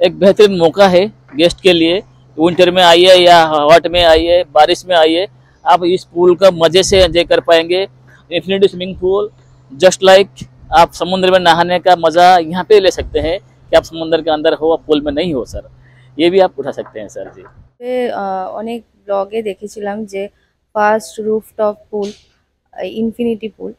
एक बेहतरीन मौका है गेस्ट के लिए। विंटर में आइए या हॉट में आइए, बारिश में आइए, आप इस पूल का मज़े से एंजॉय कर पाएंगे। Infinity swimming pool, just like आप समुद्र में नहाने का मज़ा यहाँ पे ले सकते हैं कि आप समुद्र के अंदर हो, पूल में नहीं हो सर। ये भी आप उठा सकते हैं सर जी। অনেক ব্লগে দেখেছিলাম যে ফার্স্ট রুফটপ পুল ইনফিনিটি পুল,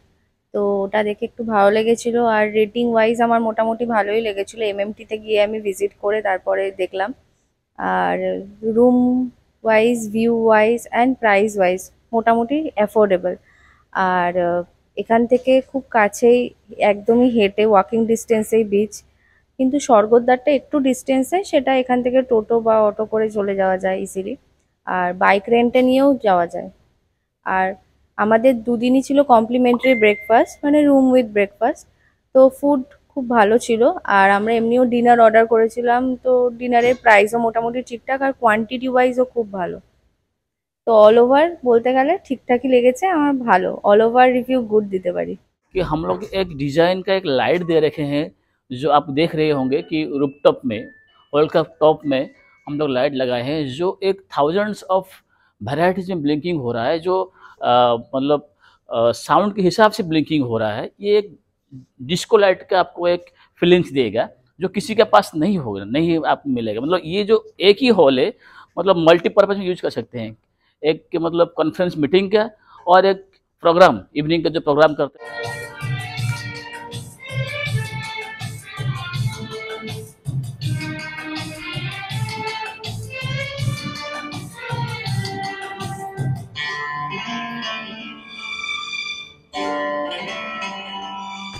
তো ওটা দেখে একটু ভালো লেগেছিল। আর রেটিং ওয়াইজ আমার মোটামুটি ভালোই লেগেছিল। এমএমটিতে গিয়ে আমি ভিজিট করে তারপরে দেখলাম। আর room wise, view wise and price wise মোটামুটি অ্যাফোর্ডেবল। আর এখান থেকে খুব কাছেই, একদমই হেঁটে ওয়াকিং ডিস্টেন্সেই বিচ। কিন্তু স্বর্গদ্বারটা একটু ডিস্টেন্সে, সেটা এখান থেকে টোটো বা অটো করে চলে যাওয়া যায় ইজিলি। আর বাইক রেন্টে নিয়েও যাওয়া যায়। আর আমাদের দুদিনই ছিল কমপ্লিমেন্টারি ব্রেকফাস্ট, মানে রুম উইথ ব্রেকফাস্ট। তো ফুড খুব ভালো ছিল। আর আমরা এমনিও ডিনার অর্ডার করেছিলাম, তো ডিনারের প্রাইসও মোটামুটি ঠিকঠাক, আর কোয়ান্টিটি ওয়াইজও খুব ভালো। তো অল ওভার বলতে গেলে ঠিকঠাকই লেগেছে আমার, ভালো। অল ওভার রিভিউ গুড दिते पारी। कि हम लोग एक डिज़ाइन का एक लाइट दे रखे हैं, जो आप देख रहे होंगे कि रूफटॉप में, वर्ल्ड कप टॉप में हम लोग लाइट लगाए हैं, जो एक थाउजेंड्स ऑफ वैराइटीज में ब्लिंकिंग हो रहा है, जो मतलब साउंड के हिसाब से ब्लिंकिंग हो रहा है। ये एक डिस्को लाइट का आपको एक फीलिंग्स देगा, जो किसी के पास नहीं होगा, नहीं आपको मिलेगा। मतलब ये जो एक ही हॉल है, मतलब मल्टीपर्पज़ में यूज कर सकते हैं। एक मतलब कॉन्फ्रेंस मीटिंग का, और एक प्रोग्राम, इवनिंग का जो प्रोग्राम करते हैं।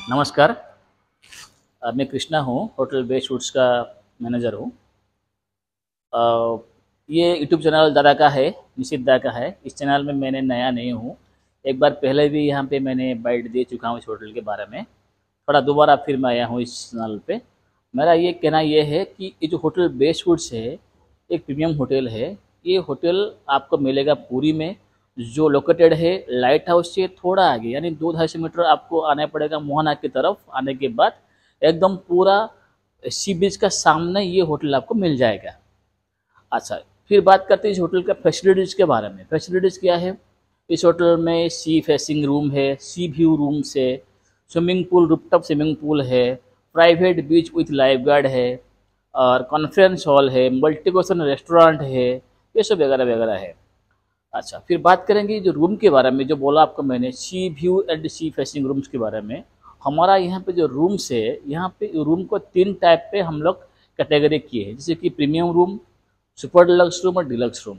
नमस्कार, मैं कृष्णा हूँ, होटल बेस्ट फूड्स का मैनेजर हूँ। ये यूट्यूब चैनल दादा का है, निशित दादा का है। इस चैनल में मैंने नया नहीं हूँ, एक बार पहले भी यहाँ पे मैंने बाइट दे चुका हूँ इस होटल के बारे में। थोड़ा दोबारा फिर मैं आया हूँ इस चैनल पे। मेरा ये कहना ये है कि ये जो होटल बेस्ट फूड्स है, एक प्रीमियम होटल है। ये होटल आपको मिलेगा पुरी में, जो लोकेटेड है लाइट हाउस से थोड़ा आगे, यानी 2-250 मीटर आपको आना पड़ेगा मोहना की तरफ। आने के बाद एकदम पूरा सी बीच का सामने ये होटल आपको मिल जाएगा। अच्छा, फिर बात करते हैं इस होटल का फैसिलिटीज़ के बारे में। फैसिलिटीज़ क्या है? इस होटल में सी फेसिंग रूम है, सी व्यू रूम्स है, swimming pool, rooftop swimming pool है, private beach with life guard है, और कॉन्फ्रेंस हॉल है, मल्टी क्वेश्चन रेस्टोरेंट है, ये सब वगैरह वगैरह है। अच्छा, फिर बात करेंगे जो रूम के बारे में, जो बोला आपको मैंने सी view and sea facing rooms के बारे में। हमारा यहाँ पे जो रूम्स है, यहाँ पे रूम को 3 टाइप पे हम लोग कैटेगरी किए हैं, जैसे कि premium room, super deluxe room और डिलक्स रूम।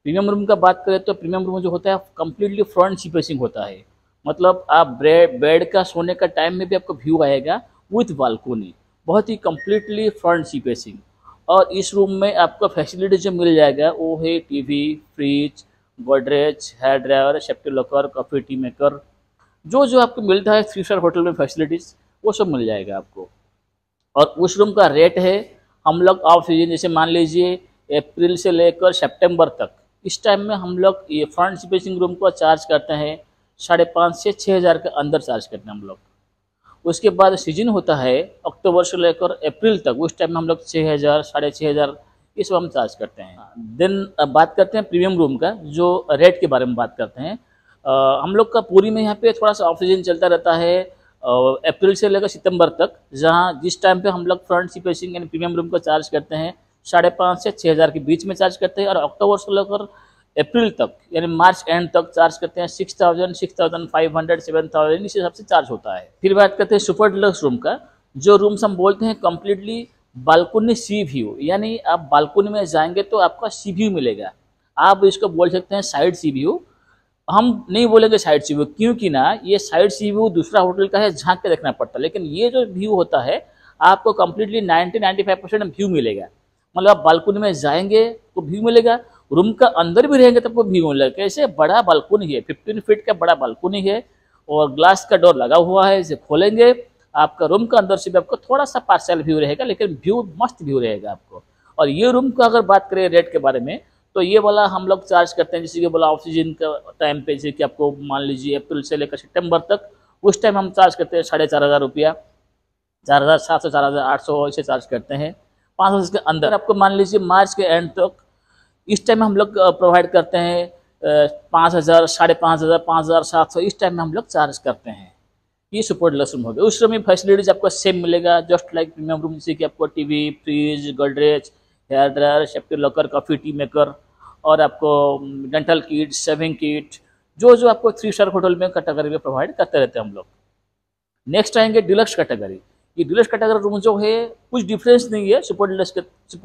प्रीमियम रूम का बात करें तो प्रीमियम रूम जो होता है कम्प्लीटली फ्रंट सी फेसिंग होता है। मतलब आप बेड का सोने का टाइम में भी आपको व्यू आएगा विथ बालकोनी, बहुत ही कम्प्लीटली फ्रंट सी फेसिंग। और इस रूम में आपको फैसिलिटी जो मिल जाएगा वो है TV, fridge, Godrej, hair dryer, safety locker, coffee tea maker, जो जो आपको मिलता है 3 स्टार होटल में फैसिलिटीज़, वो सब मिल जाएगा आपको। और उस रूम का रेट है, हम लोग ऑफ सीजन, जैसे मान लीजिए अप्रैल से लेकर सितंबर तक, इस टाइम में हम लोग ये फ्रंट स्पेसिंग रूम को चार्ज करते हैं 5,500 से 6,000 के अंदर चार्ज करते हैं हम लोग। उसके बाद सीजन होता है अक्टूबर से लेकर अप्रैल तक, उस टाइम में हम लोग 6,000, 6,500 ये सब हम चार्ज करते हैं। देन बात करते हैं प्रीमियम रूम का, जो रेट के बारे में बात करते हैं। हम लोग का पूरी में यहाँ पे थोड़ा सा ऑफ सीजन चलता रहता है अप्रैल से लेकर सितंबर तक, जहाँ जिस टाइम पे हम लोग फ्रंट सी फेसिंग यानी प्रीमियम रूम को चार्ज करते हैं 5,500 से 6,000 के बीच में चार्ज करते हैं। और अक्टूबर से लेकर अप्रैल तक यानी मार्च एंड तक चार्ज करते हैं 6,000, 6,500, 7,000, इस हिसाब से चार्ज होता है। फिर बात करते हैं सुपर डिलक्स रूम का, जो रूम्स हम बोलते हैं कम्प्लीटली बालकोनी सी व्यू, यानी आप बालकोनी में जाएंगे तो आपका सी व्यू मिलेगा। आप इसको बोल सकते हैं साइड सी व्यू, हम नहीं बोलेंगे साइड सी व्यू, क्योंकि ना ये साइड सी व्यू दूसरा होटल का है, झांक के देखना पड़ता है। लेकिन ये जो व्यू होता है आपको कम्प्लीटली 90-95% व्यू मिलेगा। मतलब आप बालकोनी में जाएंगे तो व्यू मिलेगा, रूम का अंदर भी रहेंगे तो आपको व्यू मिलेगा। कैसे? बड़ा बालकोनी है, 15 फीट का बड़ा बालकोनी है, और ग्लास का डोर लगा हुआ है। इसे खोलेंगे, आपका रूम का अंदर से भी आपको थोड़ा सा पार्शियल व्यू रहेगा, लेकिन व्यू मस्त व्यू रहेगा आपको। और ये रूम का अगर बात करें रेट के बारे में, तो ये वाला हम लोग चार्ज करते हैं, जैसे कि बोला ऑफ सीजन का टाइम पे, जैसे कि आपको मान लीजिए अप्रैल से लेकर सितंबर तक, उस टाइम हम चार्ज करते हैं 4,500 रुपया, 4,700, 4,800 ऐसे चार्ज करते हैं। 5 वर्ष के अंदर आपको मान लीजिए मार्च के एंड तक इस टाइम हम लोग प्रोवाइड करते हैं 5,000, 5,500, 5,700 इस टाइम में हम लोग चार्ज करते हैं। ये सुपर डिलक्स रूम हो गया। उस रूम में फैसिलिटीज आपको सेम मिलेगा जस्ट लाइक प्रीमियम रूम, जैसे कि आपको TV, fridge, Godrej, hair dryer, safety locker, coffee tea maker और आपको डेंटल किट, शेविंग किट, जो जो आपको 3 स्टार होटल में कैटेगरी में प्रोवाइड करते रहते हैं हम लोग। नेक्स्ट आएंगे डिलक्स कैटेगरी। ये डिलक्स कैटेगरी रूम जो है कुछ डिफरेंस नहीं है सुपर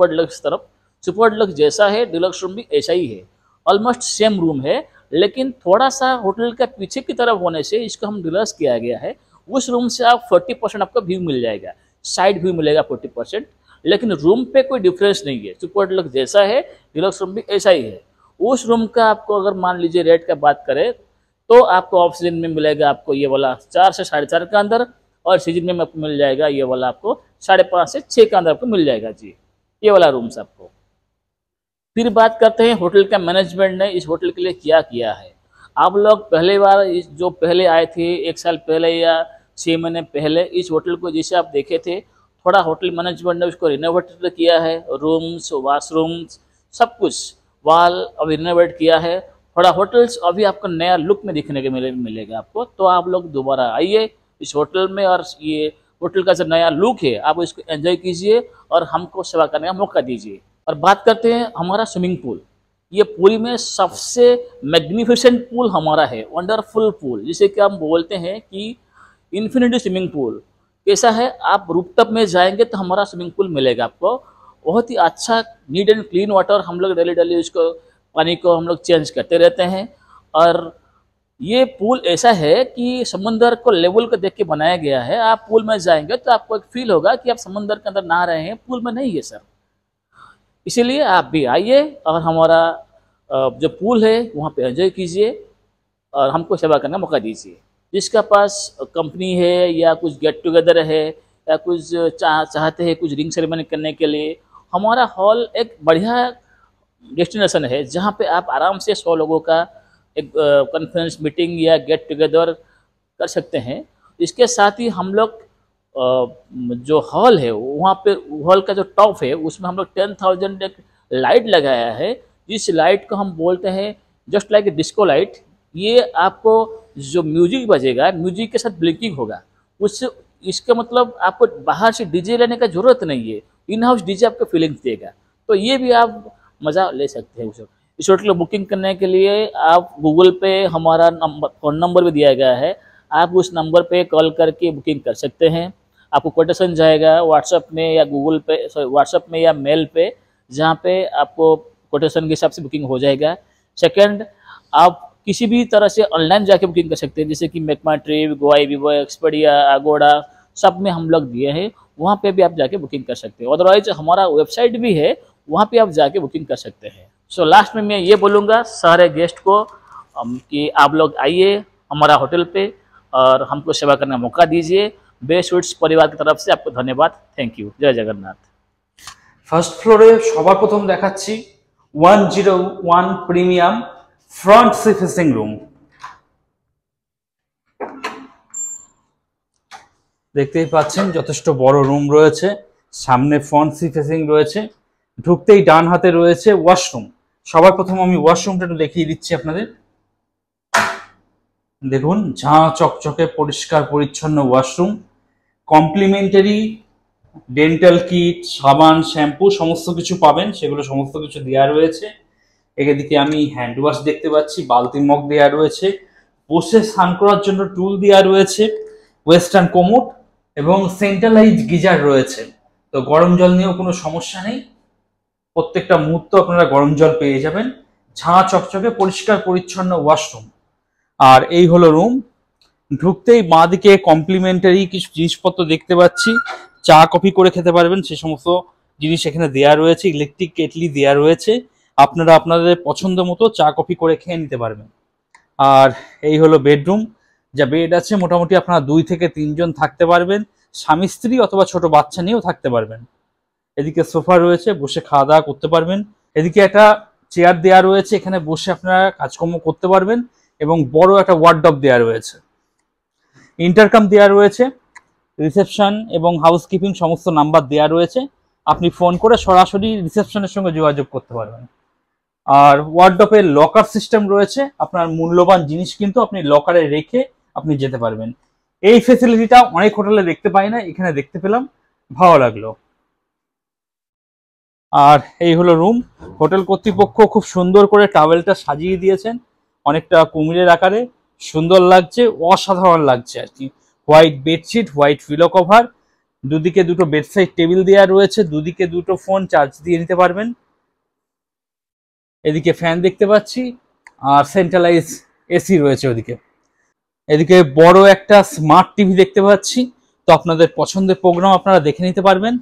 डिलक्स तरफ। सुपर डिलक्स जैसा है डिलक्स रूम भी ऐसा ही है, ऑलमोस्ट सेम रूम है, लेकिन थोड़ा सा होटल के पीछे की तरफ होने से इसको हम डिलक्स किया गया है। उस रूम से आप 40% आपको व्यू मिल जाएगा, साइड व्यू मिलेगा 40%, लेकिन रूम पे कोई डिफरेंस नहीं है। सुपर डिलक्स जैसा है डिलक्स रूम भी ऐसा ही है। उस रूम का आपको अगर मान लीजिए रेट का बात करें तो आपको ऑफ सीजन में मिलेगा आपको ये वाला 4 से 4.5 के अंदर, और सीजन में आपको मिल जाएगा ये वाला आपको 5.5 से 6 के अंदर आपको मिल जाएगा जी, ये वाला रूम्स आपको। फिर बात करते हैं होटल का मैनेजमेंट ने इस होटल के लिए क्या किया है। आप लोग पहले बार जो पहले आए थे 1 साल पहले या 6 महीने पहले इस होटल को जिसे आप देखे थे, थोड़ा होटल मैनेजमेंट ने उसको रिनोवेट किया है, रूम्स, वाशरूम्स, सब कुछ वाल अभी रिनोवेट किया है। थोड़ा होटल्स अभी आपको नया लुक में दिखने के मिलेगा आपको, तो आप लोग दोबारा आइए इस होटल में और ये होटल का जो नया लुक है आप इसको एंजॉय कीजिए और हमको सेवा करने का मौका दीजिए। और बात करते हैं हमारा स्विमिंग पूल। ये पूरी में सबसे मैग्निफिसेंट पूल हमारा है, वंडरफुल पूल, जिसे कि हम बोलते हैं कि इन्फिनिटी स्विमिंग पूल। कैसा है, आप रूफटॉप में जाएंगे तो हमारा स्विमिंग पूल मिलेगा आपको, बहुत ही अच्छा नीट एंड क्लीन वाटर। हम लोग डेली उसको पानी को हम लोग चेंज करते रहते हैं। और ये पूल ऐसा है कि समंदर को लेवल को देख के बनाया गया है। आप पूल में जाएंगे तो आपको एक फील होगा कि आप समंदर के अंदर नहा रहे हैं, पूल में नहीं है सर। इसीलिए आप भी आइए और हमारा जो पूल है वहाँ पे एंजॉय कीजिए और हमको सेवा करने का मौका दीजिए। जिसका पास कंपनी है या कुछ गेट टुगेदर है या कुछ चाहते हैं कुछ रिंग सेरेमनी करने के लिए, हमारा हॉल एक बढ़िया डेस्टिनेशन है जहाँ पे आप आराम से 100 लोगों का एक कॉन्फ्रेंस मीटिंग या गेट टुगेदर कर सकते हैं। इसके साथ ही हम लोग जो हॉल है वहाँ पे हॉल का जो टॉप है उसमें हम लोग 10,000 एक लाइट लगाया है, जिस लाइट को हम बोलते हैं जस्ट लाइक डिस्को लाइट। ये आपको जो म्यूजिक बजेगा, म्यूजिक के साथ ब्लिंकिंग होगा, उससे इसका मतलब आपको बाहर से डीजे लेने का जरूरत नहीं है, इन हाउस डीजे आपको फीलिंग्स देगा। तो ये भी आप मज़ा ले सकते हैं। इस होटल को बुकिंग करने के लिए आप गूगल पे हमारा फ़ोन नंबर भी दिया गया है, आप उस नंबर पे कॉल करके बुकिंग कर सकते हैं। आपको कोटेशन जाएगा व्हाट्सएप में या गूगल पे, सॉरी व्हाट्सएप में या मेल पे, जहाँ पे आपको कोटेशन के हिसाब से बुकिंग हो जाएगा। सेकंड, आप किसी भी तरह से ऑनलाइन जाके बुकिंग कर सकते हैं, जैसे कि मेकमाईट्रिप, गोआईबीबो, एक्सपेडिया, अगोड़ा, सब में हम लोग दिए हैं, वहाँ पे भी आप जाके बुकिंग कर सकते हैं। अदरवाइज हमारा वेबसाइट भी है, वहाँ पे आप जाके बुकिंग कर सकते हैं। सो लास्ट में मैं ये बोलूँगा सारे गेस्ट को कि आप लोग आइए हमारा होटल पे और हमको सेवा करने का मौका दीजिए। बेस्ट स्वीट्स परिवार की तरफ से आपको धन्यवाद। Thank you. जय जगन्नाथ। ফার্স্ট ফ্লোরে সবার প্রথম দেখাচ্ছি 101 premium front sea facing room. দেখতেই পাচ্ছেন যথেষ্ট বড় রুম রয়েছে, সামনে ফ্রন্ট সি ফেসিং রয়েছে, ঢুকতেই ডান হাতে রয়েছে ওয়াশরুম। সবার প্রথম আমি ওয়াশরুমটা একটু দেখিয়ে দিচ্ছি আপনাদের। দেখুন ঝাঁ চকচকে পরিষ্কার পরিচ্ছন্ন ওয়াশরুম, কমপ্লিমেন্টারি ডেন্টাল কিট, সাবান, শ্যাম্পু সমস্ত কিছু পাবেন, সেগুলো সমস্ত কিছু দেওয়া রয়েছে। এদিকে আমি হ্যান্ড ওয়াশ দেখতে পাচ্ছি, বালতি মগ দেওয়া রয়েছে, বসে স্নান করার জন্য টুল দেওয়া রয়েছে, ওয়েস্টার্ন কোমোড এবং সেন্ট্রালাইজ গিজার রয়েছে। তো গরম জল নিয়েও কোনো সমস্যা নেই, প্রত্যেকটা মুহূর্ত আপনারা গরম জল পেয়ে যাবেন। ঝাঁ চকচকে পরিষ্কার পরিচ্ছন্ন ওয়াশরুম। আর এই হলো রুম। ঢুকতেই বাঁ দিকে কমপ্লিমেন্টারি কিছু জিনিসপত্র দেখতে পাচ্ছি, চা কফি করে খেতে পারবেন সে সমস্ত জিনিস এখানে দেয়া রয়েছে, ইলেকট্রিক কেটলি দেয়া রয়েছে, আপনারা আপনাদের পছন্দ মতো চা কফি করে খেয়ে নিতে পারবেন। আর এই হলো বেডরুম, যা বেড আছে মোটামুটি আপনারা 2 থেকে 3 জন থাকতে পারবেন, স্বামী স্ত্রী অথবা ছোট বাচ্চা নিয়েও থাকতে পারবেন। এদিকে সোফা রয়েছে, বসে খাওয়া দাওয়া করতে পারবেন। এদিকে একটা চেয়ার দেয়া রয়েছে, এখানে বসে আপনারা কাজকর্ম করতে পারবেন এবং বড় একটা ওয়ার্ডরোব দেয়া রয়েছে। ইন্টারকম দেয়া রয়েছে, রিসেপশন এবং হাউসকিপিং সমস্ত নাম্বার দেয়া রয়েছে, আপনি ফোন করে সরাসরি রিসেপশনের সঙ্গে যোগাযোগ করতে পারবেন। আর ওয়ার্ডরোবের লকার সিস্টেম রয়েছে, আপনার মূল্যবান জিনিস কিন্তু আপনি লকারে রেখে আপনি যেতে পারবেন। এই ফেসিলিটিটা অনেক হোটেলে দেখতে পাই না, এখানে দেখতে পেলাম, ভালো লাগলো। আর এই হলো রুম। হোটেল কর্তৃপক্ষ খুব সুন্দর করে টাওয়েলটা সাজিয়ে দিয়েছেন, অনেকটা কুমিরের আকারে, সুন্দর লাগছে, অসাধারণ লাগছে আর কি। White bedsheet, white pillow cover, দুদিকে দুটো বেডসাইড টেবিল দেওয়া রয়েছে, দুদিকে দুটো ফোন চার্জ দিয়ে নিতে পারবেন। এদিকে ফ্যান দেখতে পাচ্ছি, আর সেন্ট্রালাইজ এসি রয়েছে ওদিকে। এদিকে বড় একটা স্মার্ট টিভি দেখতে পাচ্ছি, তো আপনাদের পছন্দের প্রোগ্রাম আপনারা দেখে নিতে পারবেন।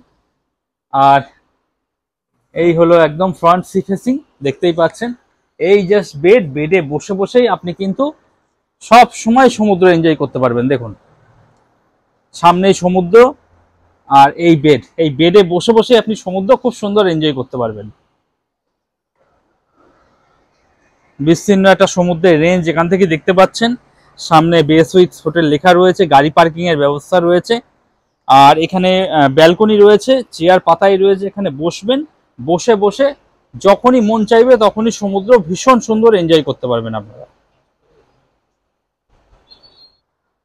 আর এই হলো একদম ফ্রন্ট সি ফেসিং, দেখতেই পাচ্ছেন। এই জাস্ট বেডে বসে বসেই আপনি কিন্তু সব সময় সমুদ্র এনজয় করতে পারবেন। দেখুন সামনেই সমুদ্র, আর এই বেডে বসে বসে আপনি সমুদ্র খুব সুন্দর এনজয় করতে পারবেন। বিস্তীর্ণ একটা সমুদ্রের রেঞ্জ এখান থেকে দেখতে পাচ্ছেন। সামনে বেস উইথ হোটেল লেখা রয়েছে, গাড়ি পার্কিং এর ব্যবস্থা রয়েছে, আর এখানে ব্যালকনি রয়েছে, চেয়ার পাতাই রয়েছে, এখানে বসবেন, বসে বসে যখনই মন চাইবে তখনই সমুদ্র ভীষণ সুন্দর এনজয় করতে পারবেন আপনারা।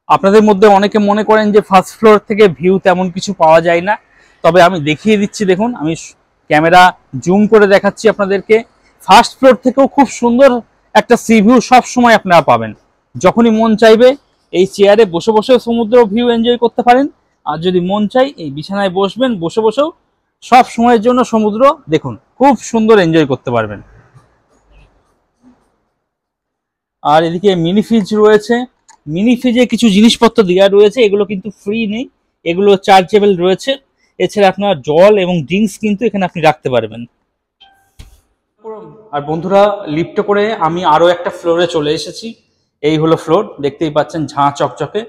আপনাদের মধ্যে অনেকে মনে করেন যে ফার্স্ট ফ্লোর থেকে ভিউ তেমন কিছু পাওয়া যায় না, তবে আমি দেখিয়ে দিচ্ছি। দেখুন আমি ক্যামেরা জুম করে দেখাচ্ছি আপনাদেরকে, ফার্স্ট ফ্লোর থেকেও খুব সুন্দর একটা সি ভিউ সব সময় আপনারা পাবেন। যখনই মন চাইবে এই চেয়ারে বসে বসে সমুদ্র ভিউ এনজয় করতে পারেন, আর যদি মন চাই এই বিছানায় বসবেন, বসে বসেও সব সময়ের জন্য সমুদ্র দেখুন খুব সুন্দর এনজয় করতে পারবেন। আর এদিকে মিনি ফ্রিজ রয়েছে, মিনি ফ্রিজে কিছু জিনিসপত্র দেওয়া রয়েছে, এগুলো কিন্তু ফ্রি নেই, এগুলো চার্জেবল রয়েছে। এছাড়া আপনার জল এবং ড্রিঙ্কস কিন্তু এখানে আপনি রাখতে পারবেন। আর বন্ধুরা লিফটে করে আমি আরো একটা ফ্লোরে চলে এসেছি। এই হলো ফ্লোর, দেখতেই পাচ্ছেন, ঝাঁ চকচকে,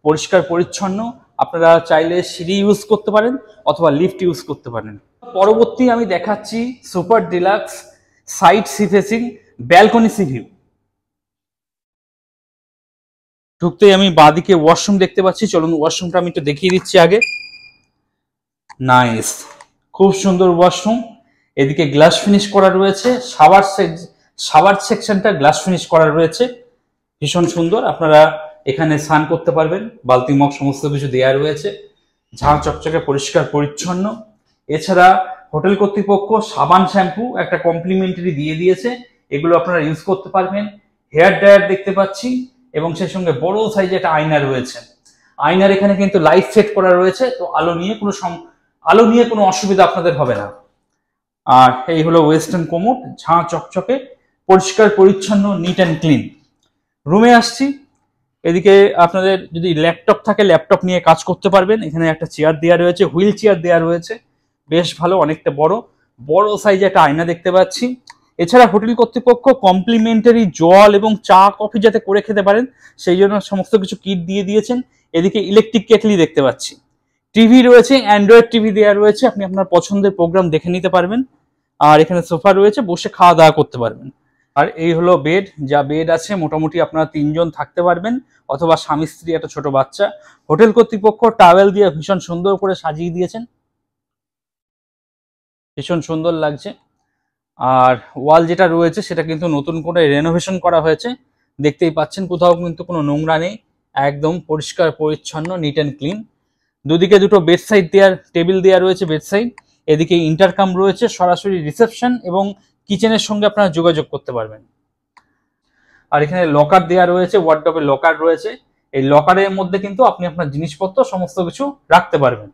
পরিষ্কার পরিচ্ছন্ন। আপনারা চাইলে সিঁড়ি ইউজ করতে পারেন অথবা লিফট ইউজ করতে পারেন। পরবর্তী আমি দেখাচ্ছি super deluxe side sea facing balcony C view. ঢুকতেই আমি বাঁদিকে ওয়াশরুম দেখতে পাচ্ছি, চলুন ওয়াশরুমটা আমি একটু দেখিয়ে দিচ্ছি আগে। নাইস, খুব সুন্দর ওয়াশরুম। এদিকে গ্লাস ফিনিশ করা রয়েছে, শাওয়ার সেকশনটা গ্লাস ফিনিশ করা রয়েছে, ভীষণ সুন্দর। আপনারা এখানে স্নান করতে পারবেন, বালতি মগ সমস্ত কিছু দেওয়া রয়েছে, ঝাঁ চকচকে পরিষ্কার পরিচ্ছন্ন। এছাড়া হোটেল কর্তৃপক্ষ সাবান শ্যাম্পু একটা কমপ্লিমেন্টারি দিয়ে দিয়েছে, এগুলো আপনারা ইউজ করতে পারবেন। হেয়ার ড্রায়ার দেখতে পাচ্ছি, এবং সেই সঙ্গে বড় সাইজে একটা আয়না রয়েছে। আয়নার এখানে কিন্তু লাইট সেট করা রয়েছে, তো আলো নিয়ে কোনো অসুবিধা আপনাদের হবে না। আর এই হলো ওয়েস্টার্ন কোমোড, ঝাঁ চকচকে পরিষ্কার পরিচ্ছন্ন, নিট অ্যান্ড ক্লিন। রুমে আসছি, এদিকে আপনাদের যদি ল্যাপটপ থাকে ল্যাপটপ নিয়ে কাজ করতে পারবেন। এখানে একটা চেয়ার দেওয়া রয়েছে, হুইল চেয়ার দেওয়া রয়েছে, বেশ ভালো, অনেকটা বড় সাইজে একটা আয়না দেখতে পাচ্ছি। এছাড়া হোটেল কর্তৃপক্ষ কমপ্লিমেন্টারি জল এবং চা কফি যাতে করে খেতে পারেন সেই জন্য সমস্ত কিছু কিট দিয়ে দিয়েছেন। এদিকে ইলেকট্রিক কেটলি দেখতে পাচ্ছি, টিভি রয়েছে, অ্যান্ড্রয়েড টিভি দেওয়া রয়েছে, আপনি আপনার পছন্দের প্রোগ্রাম দেখে নিতে পারবেন। আর এখানে সোফা রয়েছে, বসে খাওয়া দাওয়া করতে পারবেন। আর এই হলো বেড, যা বেড আছে মোটামুটি আপনারা 3 জন থাকতে পারবেন, অথবা স্বামী স্ত্রী, একটা ছোট বাচ্চা। হোটেল কর্তৃপক্ষ টাওয়েল দিয়ে ভীষণ সুন্দর করে সাজিয়ে দিয়েছেন, ভীষণ সুন্দর লাগছে। আর ওয়াল যেটা রয়েছে সেটা কিন্তু নতুন করে রেনোভেশন করা হয়েছে, দেখতেই পাচ্ছেন, কোথাও কিন্তু কোনো নোংরা নেই, একদম পরিষ্কার পরিচ্ছন্ন, নিট অ্যান্ড ক্লিন। দুদিকে দুটো বেডসাইড টেবিল দেওয়া রয়েছে, বেডসাইড। এদিকে ইন্টারকাম রয়েছে, সরাসরি রিসেপশন এবং কিচেনের সঙ্গে আপনারা যোগাযোগ করতে পারবেন। আর এখানে লকার দেওয়া রয়েছে, ওয়ার্ডরোবের লকার রয়েছে, এই লকারের মধ্যে কিন্তু আপনি আপনার জিনিসপত্র সমস্ত কিছু রাখতে পারবেন।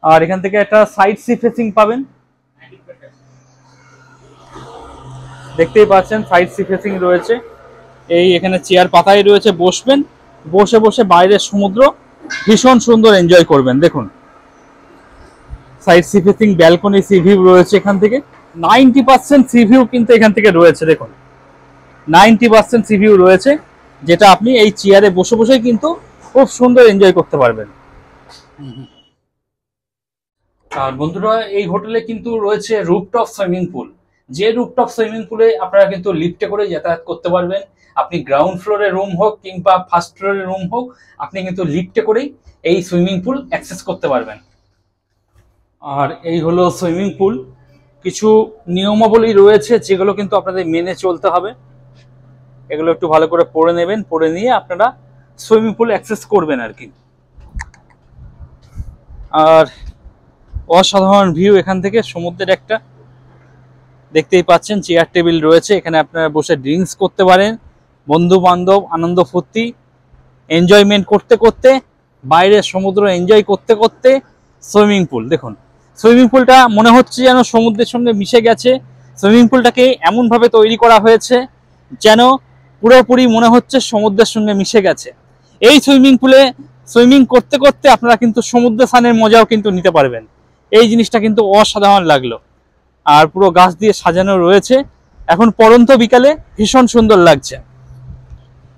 আর এখান থেকে একটা সাইড সি ফেসিং পাবেন, দেখতেই পাচ্ছেন, সাইড সি ফেসিং রয়েছে। এই এখানে চেয়ার পাতাই রয়েছে, বসবেন, বসে বসে বাইরের সমুদ্র ভীষণ সুন্দর এনজয় করবেন। দেখুন side sea facing balcony C view রয়েছে, এখান থেকে 90% সি ভিউ কিন্তু এখান থেকে রয়েছে। দেখুন 90% সি ভিউ রয়েছে, যেটা আপনি এই চেয়ারে বসে বসেই কিন্তু খুব সুন্দর এনজয় করতে পারবেন। আর বন্ধুরা এই হোটেলে কিন্তু রয়েছে রুফটপ সুইমিং পুল, যে রুফটপ সুইমিং পুলে আপনারা কিন্তু লিফটে করে যাতায়াত করতে পারবেন। আপনি গ্রাউন্ড ফ্লোরে রুম হোক কিংবা ফার্স্ট ফ্লোরে রুম হোক, আপনি কিন্তু লিফটে করেই এই সুইমিং পুল অ্যাক্সেস করতে পারবেন। আর এই হলো সুইমিং পুল। কিছু নিয়মাবলী রয়েছে যেগুলো কিন্তু আপনাদের মেনে চলতে হবে, এগুলো একটু ভালো করে পড়ে নেবেন, পড়ে নিয়ে আপনারা সুইমিং পুল অ্যাক্সেস করবেন আর কি। আর অসাধারণ ভিউ এখান থেকে, সমুদ্রের একটা দেখতেই পাচ্ছেন চেয়ার টেবিল রয়েছে, এখানে আপনারা বসে ড্রিঙ্কস করতে পারেন, বন্ধু বান্ধব আনন্দ ফুর্তি এনজয়মেন্ট করতে করতে, বাইরে সমুদ্র এনজয় করতে করতে সুইমিং পুল। দেখুন সুইমিং পুলটা মনে হচ্ছে যেন সমুদ্রের সঙ্গে মিশে গেছে। সুইমিং পুলটাকে এমনভাবে তৈরি করা হয়েছে যেন পুরোপুরি মনে হচ্ছে সমুদ্রের সঙ্গে মিশে গেছে। এই সুইমিং পুলে সুইমিং করতে করতে আপনারা কিন্তু সমুদ্র স্নানের মজাও কিন্তু নিতে পারবেন। এই জিনিসটা কিন্তু অসাধারণ লাগলো। আর পুরো গাছ দিয়ে সাজানো রয়েছে, এখন পড়ন্ত বিকালে ভীষণ সুন্দর লাগছে।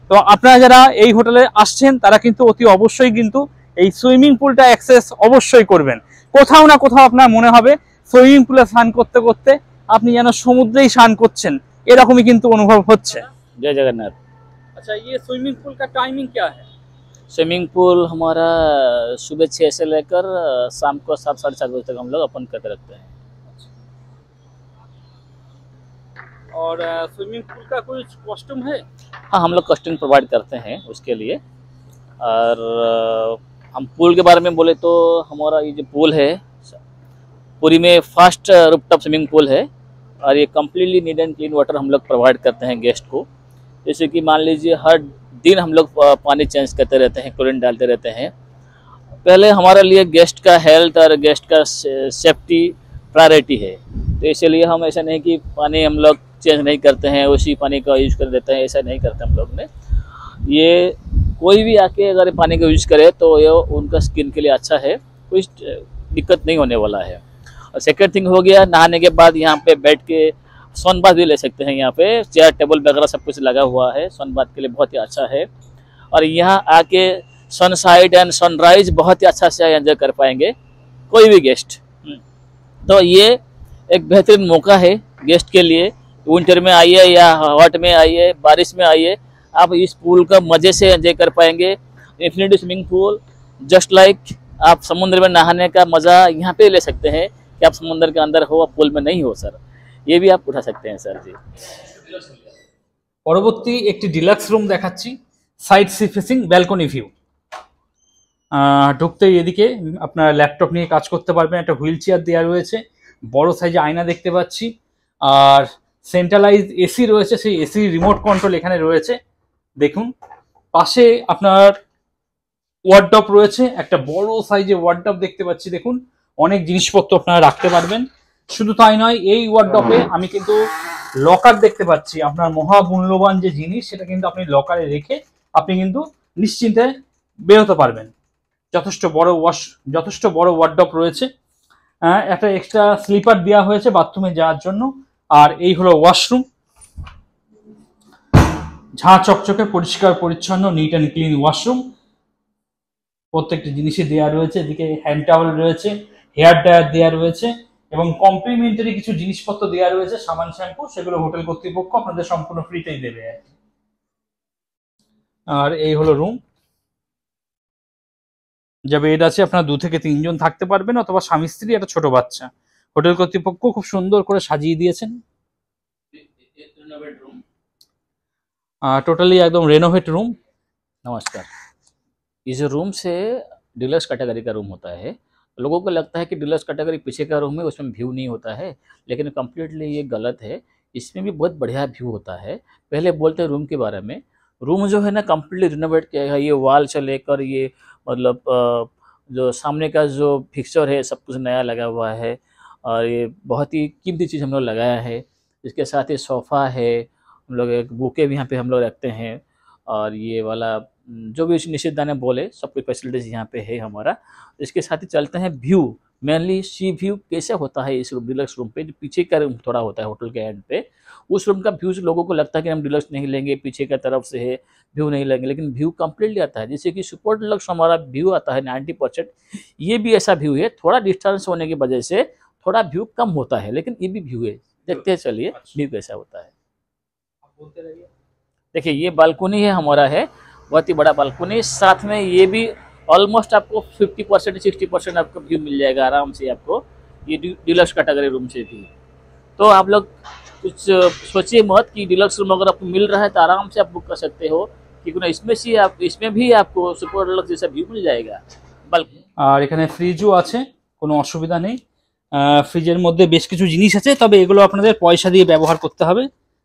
তো আপনারা যারা এই হোটেলে আসছেন তারা কিন্তু অতি অবশ্যই কিন্তু এই সুইমিং পুলটা অ্যাক্সেস অবশ্যই করবেন। কোথাও না কোথাও আপনার মনে হবে সুইমিং পুলে স্নান করতে করতে আপনি যেন সমুদ্রেই স্নান করছেন, এরকমই কিন্তু অনুভব হচ্ছে। जय जगन्नाथ। अच्छा, ये स्विमिंग पूल का टाइमिंग क्या है? स्विमिंग पूल हमारा सुबह 6 से लेकर शाम को 7 साढ़े 7 बजे तक हम लोग ओपन करके रखते हैं। और स्विमिंग पूल का कोई कॉस्ट्यूम है? हाँ, हम लोग कॉस्ट्यूम प्रोवाइड करते हैं उसके लिए। और हम पूल के बारे में बोले तो हमारा ये जो पूल है पूरी में फास्ट रूफटॉप स्विमिंग पूल है, और ये completely neat and clean water हम लोग प्रोवाइड करते हैं गेस्ट को। जैसे कि मान लीजिए हर दिन हम लोग पानी चेंज करते रहते हैं, क्लोरीन डालते रहते हैं। पहले हमारे लिए गेस्ट का हेल्थ और गेस्ट का सेफ्टी प्रायोरिटी है, तो इसीलिए हम ऐसा नहीं कि पानी हम लोग चेंज नहीं करते हैं, उसी पानी का यूज कर देते हैं, ऐसा नहीं करते हम लोग ने। ये कोई भी आके अगर पानी का यूज करे तो ये उनका स्किन के लिए अच्छा है, कोई दिक्कत नहीं होने वाला है। और सेकेंड थिंग हो गया, नहाने के बाद यहाँ पे बैठ के सन बाथ भी ले सकते हैं। यहाँ पे चेयर टेबल वगैरह सब कुछ लगा हुआ है, सन बाथ के लिए बहुत ही अच्छा है। और यहाँ आके सनसाइड एंड सनराइज बहुत ही अच्छा से एंजॉय कर पाएंगे कोई भी गेस्ट। तो ये एक बेहतरीन मौका है गेस्ट के लिए। विंटर में आइए या हॉट में आइए, बारिश में आइए, आप इस पूल का मज़े से एंजॉय कर पाएंगे। Infinity swimming pool just like आप समुद्र में नहाने का मज़ा यहाँ पे ले सकते हैं कि आप समुद्र के अंदर हो, पूल में नहीं हो सर, ये भी आप उठा सकते हैं सर जी। পরবর্তী একটি ডিলাক্স রুম দেখাচ্ছি, side sea facing balcony view. ঢুকতেই এদিকে আপনার ল্যাপটপ নিয়ে কাজ করতে পারবেন, একটা হুইল চেয়ার দেওয়া রয়েছে, বড় সাইজে আয়না দেখতে পাচ্ছি, আর সেন্ট্রালাইজ এসি রয়েছে, সেই এসি রিমোট কন্ট্রোল এখানে রয়েছে। দেখুন পাশে আপনার ওয়ার্ডরোব রয়েছে, একটা বড় সাইজে ওয়ার্ডরোব দেখতে পাচ্ছি। দেখুন অনেক জিনিসপত্র আপনারা রাখতে পারবেন। শুধু তাই নয়, এই ওয়ার্ডরোবে আমি কিন্তু লকার দেখতে পাচ্ছি। আপনার মহামূল্যবান যে জিনিস সেটা কিন্তু আপনি লকারে রেখে আপনি কিন্তু নিশ্চিন্তে বেরোতে পারবেন। যথেষ্ট বড় ওয়ার্ডরোব রয়েছে। একটা এক্সট্রা স্লিপার দেওয়া হয়েছে বাথরুমে যাওয়ার জন্য। আর এই হলো ওয়াশরুম, ঝাঁ চকচকে পরিষ্কার পরিচ্ছন্ন নিট অ্যান্ড ক্লিন ওয়াশরুম। প্রত্যেকটা জিনিসই দেওয়া রয়েছে, এদিকে হ্যান্ড টাওয়েল রয়েছে, হেয়ার ড্রায়ার দেওয়া রয়েছে এবং কমপ্লিমেন্টারি কিছু জিনিসপত্র দেওয়া রয়েছে, সাবান শ্যাম্পু, সেগুলো হোটেল কর্তৃপক্ষ আপনাদের সম্পূর্ণ ফ্রিতেই দেবে। আর এই হলো রুম, যা বেড আছে, আপনারা 2 থেকে 3 জন থাকতে পারবেন, অথবা স্বামী স্ত্রী একটা ছোট বাচ্চা। হোটেল কর্তৃপক্ষ খুব সুন্দর করে সাজিয়ে দিয়েছেন। टोटली एकदम रेनोवेट रूम। नमस्कार। ये जो रूम्स है डीलक्स कैटेगरी का रूम होता है। लोगों को लगता है कि डीलक्स कैटेगरी पीछे का रूम है, उसमें व्यू नहीं होता है, लेकिन कम्प्लीटली ये गलत है। इसमें भी बहुत बढ़िया व्यू होता है। पहले बोलते हैं रूम के बारे में। रूम जो है ना कम्प्लीटली रिनोवेट किया है, ये वाल से लेकर ये मतलब जो सामने का जो फिक्सचर है सब कुछ नया लगा हुआ है, और ये बहुत ही कीमती चीज़ हम लोग लगाया है। इसके साथ ही सोफ़ा है, हम लोग एक बुके भी यहाँ पे हम लोग रखते हैं, और ये वाला जो भी निश्चित दाने बोले सब कुछ फैसिलिटीज़ यहाँ पे है हमारा। इसके साथ ही चलते हैं व्यू, मेनली सी व्यू कैसे होता है इस डीलक्स रूम पे। जो पीछे का रूम थोड़ा होता है होटल के एंड पे, उस रूम का व्यू लोगों को लगता है कि हम डीलक्स नहीं लेंगे, पीछे का तरफ से है व्यू नहीं लेंगे, लेकिन व्यू कम्प्लीटली आता है। जैसे कि सुपर डीलक्स हमारा व्यू आता है 90%, ये भी ऐसा व्यू है। थोड़ा डिस्टेंस होने की वजह से थोड़ा व्यू कम होता है, लेकिन ये भी व्यू है। देखते हैं चलिए व्यू कैसा होता है। देखिए ये बालकनी है हमारा, है बहुत ही बड़ा बालकनी। साथ में ये भी ऑलमोस्ट आपको 50% 60% आपको व्यू मिल जाएगा आराम से आपको। ये डिलक्स कैटेगरी रूम से भी। तो आप लोग कुछ सोचिए मत कि डिलक्स रूम अगर आपको मिल रहा है तो आराम से आप बुक कर सकते हो, क्योंकि इसमें भी आपको सुपर डिलक्स जैसा व्यू मिल जाएगा। बल्कि আর এখানে ফ্রিজও আছে, কোনো অসুবিধা নেই। ফ্রিজের মধ্যে বেশ কিছু জিনিস আছে, তবে এগুলো আপনাদের পয়সা দিয়ে ব্যবহার করতে হবে।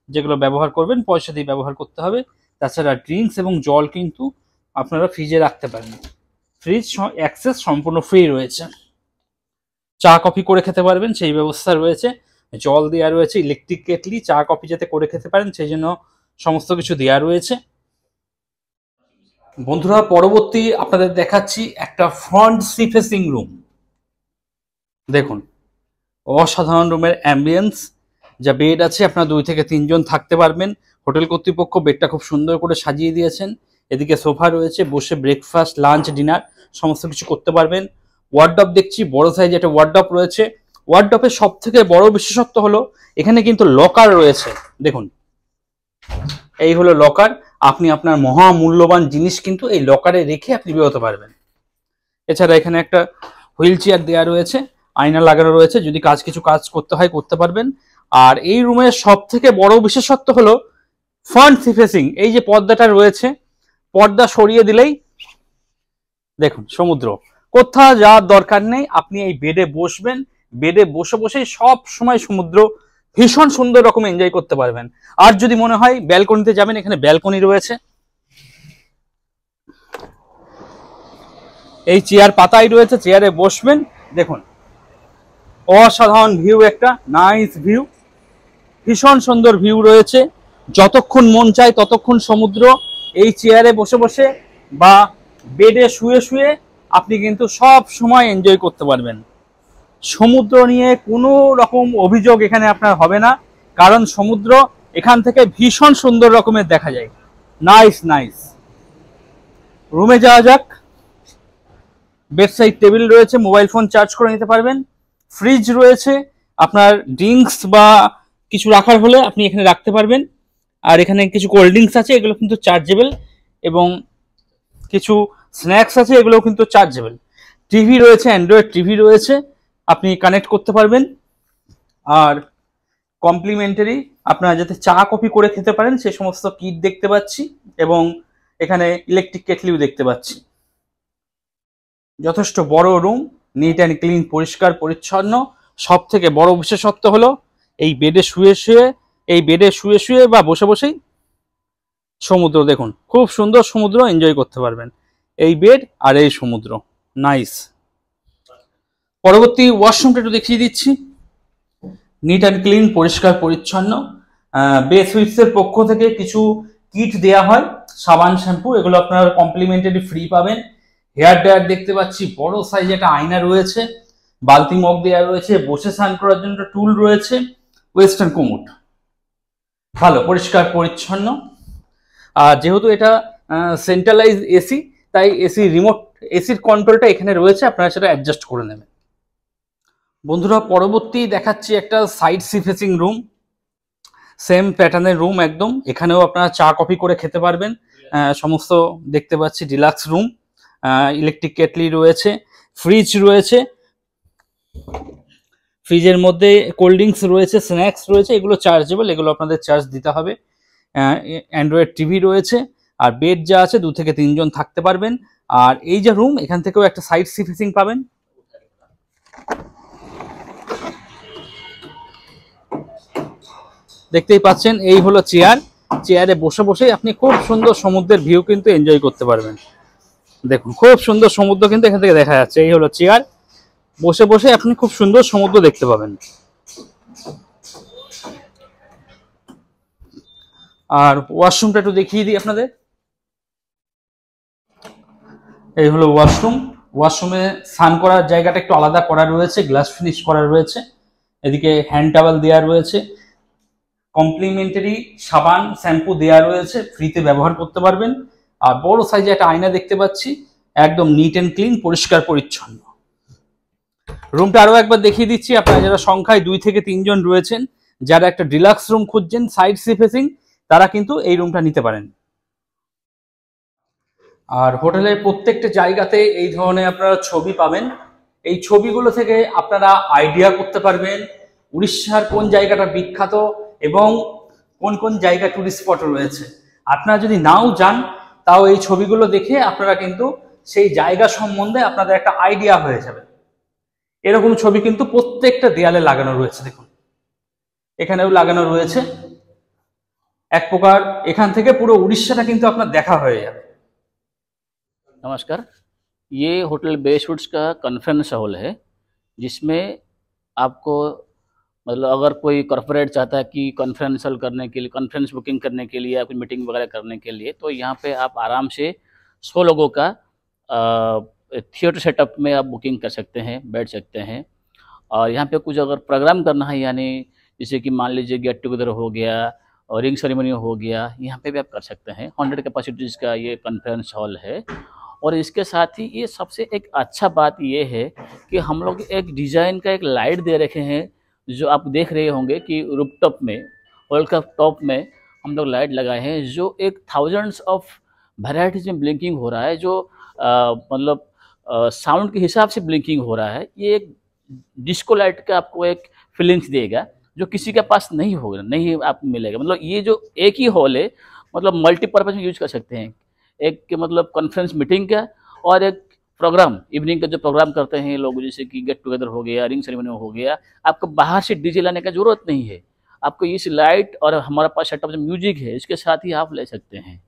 যেগুলো ব্যবহার করবেন পয়সা দিয়ে ব্যবহার করতে হবে। তাছাড়া ড্রিঙ্কস এবং জল কিন্তু আপনারা ফ্রিজে রাখতে পারেন। ফ্রিজ অ্যাক্সেস সম্পূর্ণ ফ্রি রয়েছে। চা কফি করে খেতে পারবেন সেই ব্যবস্থা রয়েছে, জল দেওয়া রয়েছে, ইলেকট্রিক কেটলি, চা কফি যাতে করে খেতে পারেন সেই জন্য সমস্ত কিছু দেওয়া রয়েছে। বন্ধুরা, পরবর্তী আপনাদের দেখাচ্ছি একটা ফ্রন্ট সি ফেসিং রুম। দেখুন অসাধারণ রুমের অ্যাম্বিয়েন্স, যা বেড আছে আপনারা 2 থেকে 3 জন থাকতে পারবেন। হোটেল কর্তৃপক্ষ বেডটা খুব সুন্দর করে সাজিয়ে দিয়েছেন। এদিকে সোফা রয়েছে, বসে ব্রেকফাস্ট, লাঞ্চ, ডিনার সমস্ত কিছু করতে পারবেন। ওয়ার্ডরোব দেখছি, বড় সাইজ একটা ওয়ার্ডরোব রয়েছে। ওয়ার্ডরোবের সব থেকে বড় বিশেষত্ব হলো এখানে কিন্তু লকার রয়েছে। দেখুন এই হলো লকার, আপনি আপনার মহামূল্যবান জিনিস কিন্তু এই লকারে রেখে আপনি বেরোতে পারবেন। এছাড়া এখানে একটা হুইল চেয়ার দেওয়া রয়েছে, আয়না লাগানো রয়েছে, যদি কিছু কাজ করতে হয় করতে পারবেন। আর এই রুমের সব থেকে বড় বিশেষত্ব হলো ফ্রন্ট সি ফেসিং। এই যে পর্দাটা রয়েছে, পর্দা সরিয়ে দিলেই দেখুন সমুদ্র, কোথাও যাওয়ার দরকার নেই। আপনি এই বেডে বসবেন, বেডে বসে বসেই সব সময় সমুদ্র ভীষণ সুন্দর রকম এনজয় করতে পারবেন। আর যদি মনে হয় ব্যালকনিতে যাবেন, এখানে ব্যালকনি রয়েছে। এই চেয়ার পাতাই রয়েছে, চেয়ারে বসবেন। দেখুন অসাধারণ ভিউ, একটা নাইস ভিউ, ভীষণ সুন্দর ভিউ রয়েছে। যতক্ষণ মন চায় ততক্ষণ সমুদ্র এই চেয়ারে বসে বসে বা বেডে শুয়ে শুয়ে আপনি কিন্তু সব সময় এনজয় করতে পারবেন। সমুদ্র নিয়ে কোনো রকম অভিযোগ এখানে আপনার হবে না, কারণ সমুদ্র এখান থেকে ভীষণ সুন্দর রকমের দেখা যায়। Nice nice. রুমে যাওয়া যাক। বেড সাইড টেবিল রয়েছে, মোবাইল ফোন চার্জ করে নিতে পারবেন। ফ্রিজ রয়েছে, আপনার ড্রিঙ্কস বা কিছু রাখার হলে আপনি এখানে রাখতে পারবেন। আর এখানে কিছু কোল্ড ড্রিঙ্কস আছে, এগুলো কিন্তু চার্জেবল, এবং কিছু স্ন্যাক্স আছে, এগুলো কিন্তু চার্জেবল। টিভি রয়েছে, অ্যান্ড্রয়েড টিভি রয়েছে, আপনি কানেক্ট করতে পারবেন। আর কমপ্লিমেন্টারি আপনারা যাতে চা কফি করে খেতে পারেন সেই সমস্ত কিট দেখতে পাচ্ছি, এবং এখানে ইলেকট্রিক কেটলিও দেখতে পাচ্ছি। যথেষ্ট বড় রুম, নিট অ্যান্ড ক্লিন, পরিষ্কার পরিচ্ছন্ন। সব থেকে বড় বিশেষত্ব হলো এই বেডে শুয়ে শুয়ে বা বসে বসেই সমুদ্র দেখুন, খুব সুন্দর সমুদ্র এনজয় করতে পারবেন। এই বেড আর এই সমুদ্র, নাইস। পরবর্তী ওয়াশরুমটা একটু দেখিয়ে দিচ্ছি। নিট অ্যান্ড ক্লিন, পরিষ্কার পরিচ্ছন্ন। বে সুইটসের পক্ষ থেকে কিছু কিট দেয়া হয়, সাবান, শ্যাম্পু, এগুলো আপনারা কমপ্লিমেন্টারি ফ্রি পাবেন। হেয়ার ড্রায়ার দেখতে পাচ্ছি, বড় সাইজ একটা আয়না রয়েছে, বালতি মগ দেওয়া রয়েছে, বসে স্নান করার জন্য একটা টুল রয়েছে, ওয়েস্টার্ন কোমোড, ভালো পরিষ্কার পরিচ্ছন্ন। আর যেহেতু এটা সেন্ট্রালাইজ এসি, তাই এসির কন্ট্রোলটা এখানে রয়েছে, আপনারা সেটা অ্যাডজাস্ট করে নেবেন। বন্ধুরা, পরবর্তী দেখাচ্ছি একটা side sea facing room, same প্যাটার্নের রুম একদম। এখানেও আপনারা চা কফি করে খেতে পারবেন। সমস্ত দেখতে পাচ্ছি ডিলাক্স রুম, ইলেকট্রিক কেটলি রয়েছে, ফ্রিজ রয়েছে, ফ্রিজের মধ্যে কোল্ড ড্রিঙ্কস রয়েছে, স্ন্যাক্স রয়েছে, এগুলো চার্জেবল, এগুলো আপনাদের চার্জ দিতে হবে। অ্যান্ড্রয়েড টিভি রয়েছে, আর বেড যা আছে 2 থেকে 3 জন থাকতে পারবেন। আর এই যে রুম, এখান থেকেও একটা সাইড সি ফেসিং পাবেন। দেখতেই পাচ্ছেন এই হলো চেয়ার, চেয়ারে বসে বসে আপনি খুব সুন্দর সমুদ্রের ভিউ কিন্তু এনজয় করতে পারবেন। দেখুন খুব সুন্দর সমুদ্র কিন্তু এখান থেকে দেখা যাচ্ছে। এই হলো চেয়ার, বসে বসে আপনি খুব সুন্দর সমুদ্র দেখতে পাবেন। আর ওয়াশরুমটা একটু দেখিয়ে দিই আপনাদের। এই হলো ওয়াশরুম। ওয়াশরুমে স্নান করার জায়গাটা একটু আলাদা করা রয়েছে, গ্লাস ফিনিশ করা রয়েছে, এদিকে হ্যান্ড টাওয়েল দেওয়া রয়েছে, কমপ্লিমেন্টারি সাবান, শ্যাম্পু দেওয়া রয়েছে, ফ্রিতে ব্যবহার করতে পারবেন। আর বড় সাইজে একটা আয়না দেখতে পাচ্ছি, একদম নিট অ্যান্ড ক্লিন, পরিষ্কার পরিচ্ছন্ন। রুমটা আরো একবার দেখিয়ে দিচ্ছি। আপনারা যারা সংখ্যায় 2 থেকে 3 জন রয়েছেন, যারা একটা ডিলাক্স রুম খুঁজছেন সাইড সি ফেসিং, তারা কিন্তু এই রুমটা নিতে পারেন। আর হোটেলের প্রত্যেকটা জায়গাতে এই ধরনের আপনারা ছবি পাবেন, এই ছবিগুলো থেকে আপনারা আইডিয়া করতে পারবেন উড়িষ্যার কোন জায়গাটা বিখ্যাত এবং কোন কোন জায়গায় টুরিস্ট স্পট রয়েছে। আপনারা যদি নাও যান তাও এই ছবিগুলো দেখে আপনারা কিন্তু সেই জায়গা সম্বন্ধে আপনাদের একটা আইডিয়া হয়ে যাবে। এরকম ছবি কিন্তু প্রত্যেকটা দেয়ালে লাগানো রয়েছে, দেখুন এখানেও লাগানো রয়েছে। এক প্রকার এখান থেকে পুরো উড়িষ্যাটা কিন্তু আপনার দেখা হয়ে যাবে। नमस्कार, ये होटल बेस्वुड्स का कॉन्फ्रेंस हॉल है, जिसमें आपको मतलब अगर कोई कॉर्पोरेट चाहता है कि कॉन्फ्रेंस हॉल करने के लिए, कॉन्फ्रेंस बुकिंग करने के लिए या कोई मीटिंग वगैरह करने के लिए, तो यहाँ पे आप आराम से 100 लोगों का थिएटर सेटअप में आप बुकिंग कर सकते हैं, बैठ सकते हैं। और यहाँ पे कुछ अगर प्रोग्राम करना है, यानी जैसे कि मान लीजिए गेट टुगेदर हो गया और रिंग सेरेमनी हो गया, यहाँ पे भी आप कर सकते हैं। 100 कैपेसिटीज़ का ये कॉन्फ्रेंस हॉल है। और इसके साथ ही ये सबसे एक अच्छा बात ये है कि हम लोग एक डिज़ाइन का एक लाइट दे रखे हैं, जो आप देख रहे होंगे कि रूफटॉप में, हॉल का टॉप में हम लोग लाइट लगाए हैं, जो एक थाउजेंड्स ऑफ वैराइटीज में ब्लिंकिंग हो रहा है, जो मतलब साउंड के हिसाब से ब्लिंकिंग हो रहा है। ये एक डिस्को लाइट का आपको एक फीलिंग्स देगा जो किसी के पास नहीं होगा, नहीं आपको मिलेगा। मतलब ये जो एक ही हॉल है, मतलब मल्टीपर्पज़ में यूज कर सकते हैं। एक मतलब कॉन्फ्रेंस मीटिंग का और एक प्रोग्राम, इवनिंग का जो प्रोग्राम करते हैं लोग, जैसे कि गेट टुगेदर हो गया, रिंग सेरेमनी हो गया, आपको बाहर से डीजे लाने का जरूरत नहीं है। आपको इस लाइट और हमारे पास सेटअप जो म्यूजिक है, इसके साथ ही आप ले सकते हैं।